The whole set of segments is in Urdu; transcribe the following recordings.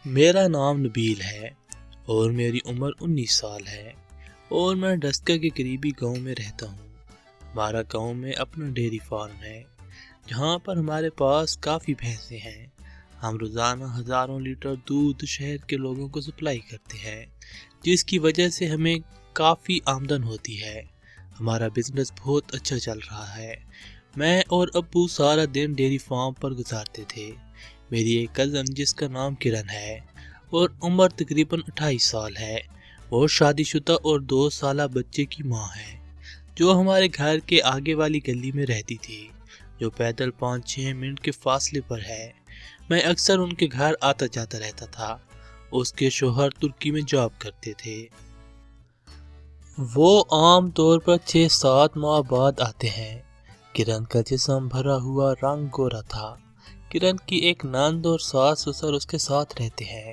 میرا نام نبیل ہے اور میری عمر 19 سال ہے اور میں ڈسکا کے قریبی گاؤں میں رہتا ہوں۔ ہمارا گاؤں میں اپنا ڈیری فارم ہے جہاں پر ہمارے پاس کافی بھینسیں ہیں۔ ہم روزانہ ہزاروں لیٹر دودھ شہر کے لوگوں کو سپلائی کرتے ہیں جس کی وجہ سے ہمیں کافی آمدن ہوتی ہے۔ ہمارا بزنس بہت اچھا چل رہا ہے۔ میں اور ابو سارا دن ڈیری فارم پر گزارتے تھے۔ میری ایک کزن جس کا نام کرن ہے اور عمر تقریباً 28 سال ہے، وہ شادی شدہ اور 2 سالہ بچے کی ماں ہے جو ہمارے گھر کے آگے والی گلی میں رہتی تھی، جو پیدل 5-6 منٹ کے فاصلے پر ہے۔ میں اکثر ان کے گھر آتا جاتا رہتا تھا۔ اس کے شوہر ترکی میں جاب کرتے تھے۔ وہ عام طور پر 6-7 ماہ بعد آتے ہیں۔ کرن کا جسم بھرا ہوا رنگ گورا تھا۔ کرن کی ایک نند اور ساس سسر اس کے ساتھ رہتے ہیں،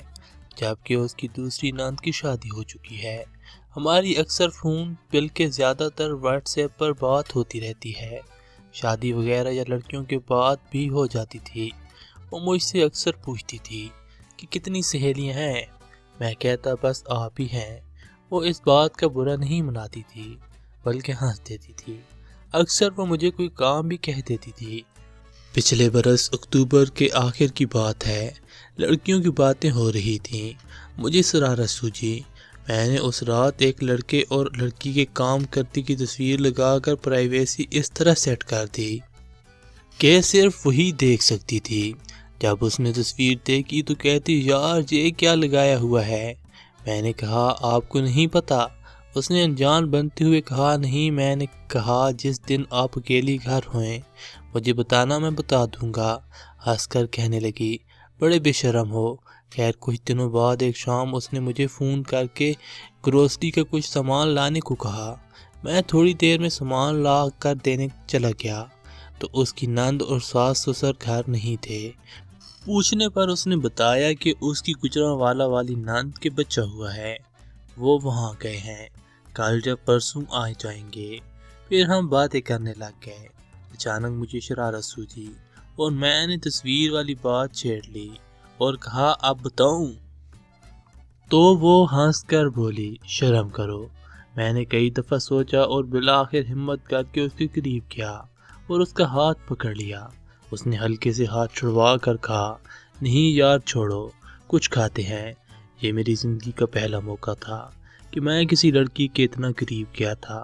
جبکہ اس کی دوسری نند کی شادی ہو چکی ہے۔ ہماری اکثر فون بلکہ زیادہ تر واٹس ایپ پر بات ہوتی رہتی ہے۔ شادی وغیرہ یا لڑکیوں کے بات بھی ہو جاتی تھی۔ وہ مجھ سے اکثر پوچھتی تھی کہ کتنی سہیلیاں ہیں۔ میں کہتا بس آپ ہی ہیں۔ وہ اس بات کا برا نہیں مناتی تھی بلکہ ہنس دیتی تھی۔ اکثر وہ مجھے کوئی کام بھی کہہ دیتی تھی۔ پچھلے برس اکتوبر کے آخر کی بات ہے، لڑکیوں کی باتیں ہو رہی تھیں۔ مجھے شرارت سوچی۔ میں نے اس رات ایک لڑکے اور لڑکی کے کام کرتے کی تصویر لگا کر پرائیویسی اس طرح سیٹ کر دی کہ صرف وہی دیکھ سکتی تھی۔ جب اس نے تصویر دیکھی تو کہتی یار یہ کیا لگایا ہوا ہے؟ میں نے کہا آپ کو نہیں پتا؟ اس نے انجان بنتے ہوئے کہا نہیں۔ میں نے کہا جس دن آپ اکیلی گھر ہوئیں مجھے بتانا، میں بتا دوں گا۔ ہنس کر کہنے لگی بڑے بے شرم ہو۔ خیر کچھ دنوں بعد ایک شام اس نے مجھے فون کر کے گروسری کا کچھ سامان لانے کو کہا۔ میں تھوڑی دیر میں سامان لا کر دینے چلا گیا تو اس کی نند اور ساس سسر گھر نہیں تھے۔ پوچھنے پر اس نے بتایا کہ اس کی گجرانوالہ والی نند کے بچہ ہوا ہے، وہ وہاں گئے ہیں، کل یا پرسوں آ جائیں گے۔ پھر ہم باتیں کرنے لگ گئے۔ اچانک مجھے شرارت سوچی اور میں نے تصویر والی بات چھیڑ لی اور کہا اب بتاؤں؟ تو وہ ہنس کر بولی شرم کرو۔ میں نے کئی دفعہ سوچا اور بالآخر ہمت کر کے اس کے قریب گیا اور اس کا ہاتھ پکڑ لیا۔ اس نے ہلکے سے ہاتھ چھڑوا کر کہا نہیں یار چھوڑو، کچھ کھاتے ہیں۔ یہ میری زندگی کا پہلا موقع تھا کہ میں کسی لڑکی کے اتنا قریب گیا تھا۔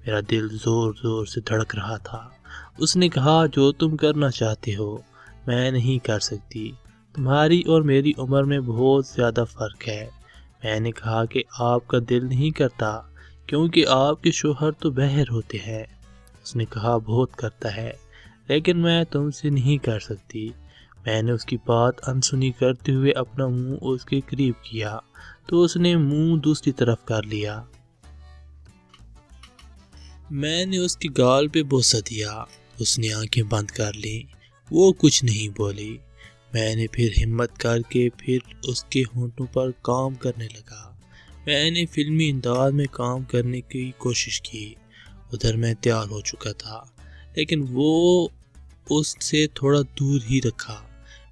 میرا دل زور زور سے دھڑک رہا تھا۔ اس نے کہا جو تم کرنا چاہتے ہو میں نہیں کر سکتی، تمہاری اور میری عمر میں بہت زیادہ فرق ہے۔ میں نے کہا کہ آپ کا دل نہیں کرتا کیونکہ آپ کے شوہر تو باہر ہوتے ہیں۔ اس نے کہا بہت کرتا ہے لیکن میں تم سے نہیں کر سکتی۔ میں نے اس کی بات انسنی کرتے ہوئے اپنا منہ اس کے قریب کیا تو اس نے منہ دوسری طرف کر لیا۔ میں نے اس کی گال پہ بوسہ دیا۔ اس نے آنکھیں بند کر لیں، وہ کچھ نہیں بولی۔ میں نے پھر ہمت کر کے پھر اس کے ہونٹوں پر کام کرنے لگا۔ میں نے فلمی انداز میں کام کرنے کی کوشش کی۔ ادھر میں تیار ہو چکا تھا لیکن وہ اس سے تھوڑا دور ہی رکھا۔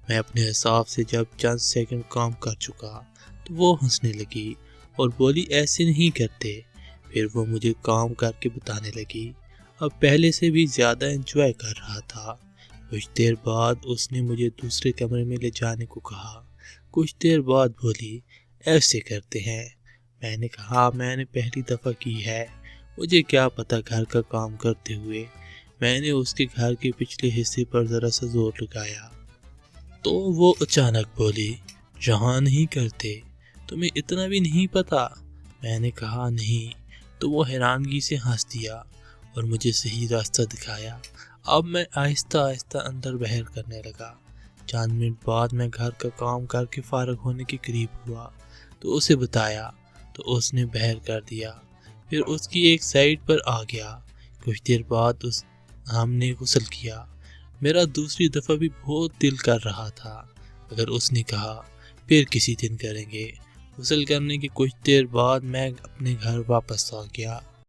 میں اپنے حساب سے جب چند سیکنڈ کام کر چکا تو وہ ہنسنے لگی اور بولی ایسے نہیں کرتے۔ پھر وہ مجھے کام کر کے بتانے لگی۔ اب پہلے سے بھی زیادہ انجوائے کر رہا تھا۔ کچھ دیر بعد اس نے مجھے دوسرے کمرے میں لے جانے کو کہا۔ کچھ دیر بعد بولی ایسے کرتے ہیں۔ میں نے کہا میں نے پہلی دفعہ کی ہے، مجھے کیا پتا گھر کا کام کرتے ہوئے۔ میں نے اس کے گھر کے پچھلے حصے پر ذرا سا زور لگایا تو وہ اچانک بولی یہاں نہیں کرتے، تمہیں اتنا بھی نہیں پتا؟ میں نے کہا نہیں، تو وہ حیرانگی سے ہنس دیا اور مجھے صحیح راستہ دکھایا۔ اب میں آہستہ آہستہ اندر بہر کرنے لگا۔ چند منٹ بعد میں گھر کا کام کر کے فارغ ہونے کے قریب ہوا تو اسے بتایا تو اس نے بہر کر دیا۔ پھر اس کی ایک سائڈ پر آ گیا۔ کچھ دیر بعد ہم نے غسل کیا۔ میرا دوسری دفعہ بھی بہت دل کر رہا تھا مگر اس نے کہا پھر کسی دن کریں گے۔ غسل کرنے کے کچھ دیر بعد میں اپنے گھر واپس آ گیا۔